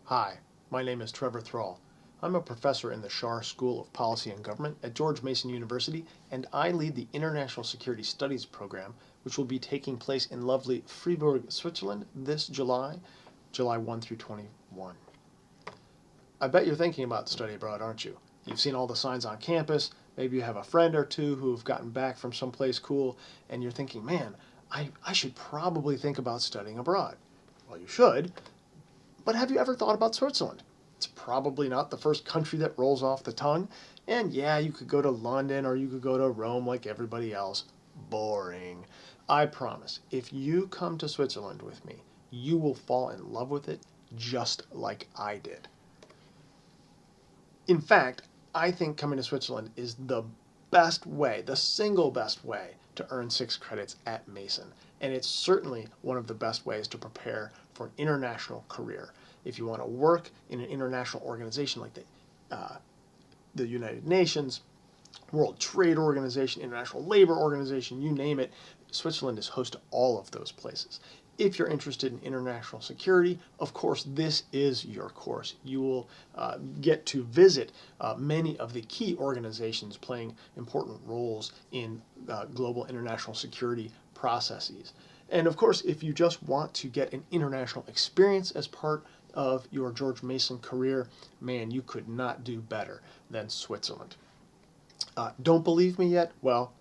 Hi, my name is Trevor Thrall. I'm a professor in the Schar School of Policy and Government at George Mason University, and I lead the International Security Studies program, which will be taking place in lovely Freiburg, Switzerland this July, July 1 through 21. I bet you're thinking about study abroad, aren't you? You've seen all the signs on campus, maybe you have a friend or two who've gotten back from someplace cool, and you're thinking, man, I should probably think about studying abroad. Well, you should, but have you ever thought about Switzerland? It's probably not the first country that rolls off the tongue. And yeah, you could go to London or you could go to Rome like everybody else. Boring. I promise, if you come to Switzerland with me, you will fall in love with it just like I did. In fact, I think coming to Switzerland is the best way, the single best way to earn 6 credits at Mason. And it's certainly one of the best ways to prepare for an international career. If you want to work in an international organization like the United Nations, World Trade Organization, International Labor Organization, you name it, Switzerland is host to all of those places. If you're interested in international security, of course, this is your course. You will get to visit many of the key organizations playing important roles in global international security processes. And of course, if you just want to get an international experience as part of your George Mason career, man, you could not do better than Switzerland. Don't believe me yet? Well,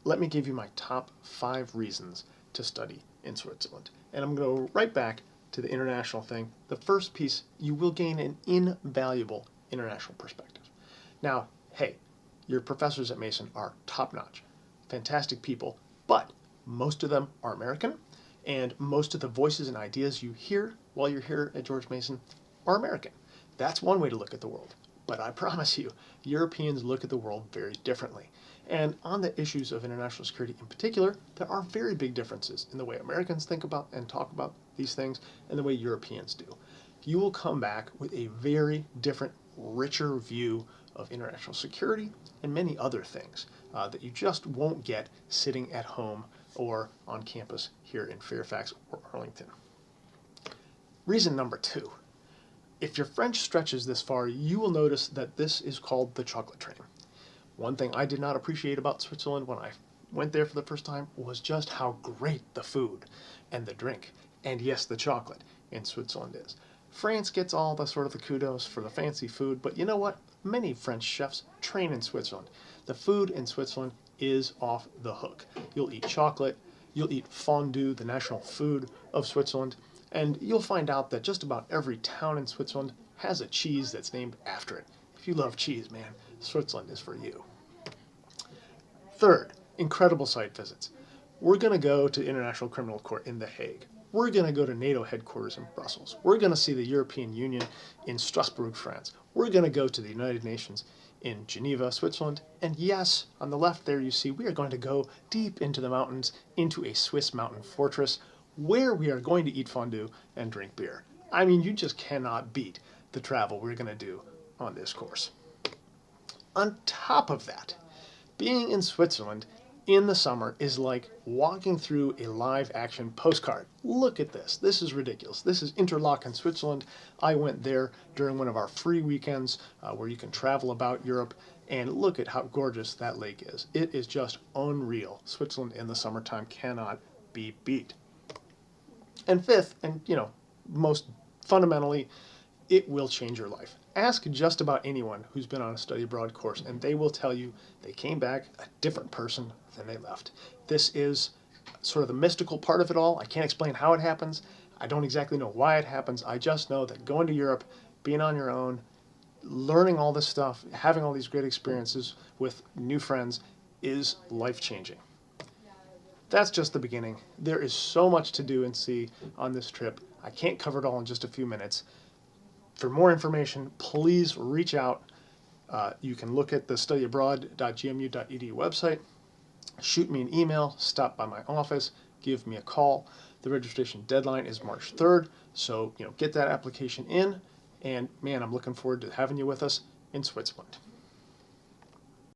let me give you my top 5 reasons to study in Switzerland. And I'm going to go right back to the international thing. The first piece, you will gain an invaluable international perspective. Now, hey, your professors at Mason are top-notch, fantastic people, but most of them are American, and most of the voices and ideas you hear while you're here at George Mason are American. That's one way to look at the world. But I promise you, Europeans look at the world very differently. And on the issues of international security in particular, there are very big differences in the way Americans think about and talk about these things and the way Europeans do. You will come back with a very different, richer view of international security and many other things that you just won't get sitting at home or on campus here in Fairfax or Arlington. Reason number 2. If your French stretches this far, you will notice that this is called the chocolate train. One thing I did not appreciate about Switzerland when I went there for the first time was just how great the food and the drink, and yes, the chocolate in Switzerland is. France gets all the sort of the kudos for the fancy food, but you know what? Many French chefs train in Switzerland. The food in Switzerland is off the hook. You'll eat chocolate, you'll eat fondue, the national food of Switzerland, and you'll find out that just about every town in Switzerland has a cheese that's named after it. If you love cheese, man, Switzerland is for you. Third, incredible site visits. We're going to go to International Criminal Court in The Hague. We're going to go to NATO headquarters in Brussels. We're going to see the European Union in Strasbourg, France. We're going to go to the United Nations in Geneva, Switzerland. And yes, on the left there you see we are going to go deep into the mountains, into a Swiss mountain fortress, where we are going to eat fondue and drink beer. I mean, you just cannot beat the travel we're going to do on this course. On top of that, being in Switzerland in the summer is like walking through a live action postcard. Look at this. This is ridiculous. This is Interlaken, Switzerland. I went there during one of our free weekends where you can travel about Europe, and look at how gorgeous that lake is. It is just unreal. Switzerland in the summertime cannot be beat. And fifth, and most fundamentally, it will change your life. Ask just about anyone who's been on a study abroad course, and they will tell you they came back a different person than they left. This is sort of the mystical part of it all. I can't explain how it happens. I don't exactly know why it happens. I just know that going to Europe, being on your own, learning all this stuff, having all these great experiences with new friends is life-changing. That's just the beginning. There is so much to do and see on this trip. I can't cover it all in just a few minutes. For more information, please reach out. You can look at the studyabroad.gmu.edu website, shoot me an email, stop by my office, give me a call. The registration deadline is March 3rd, so get that application in, and man, I'm looking forward to having you with us in Switzerland.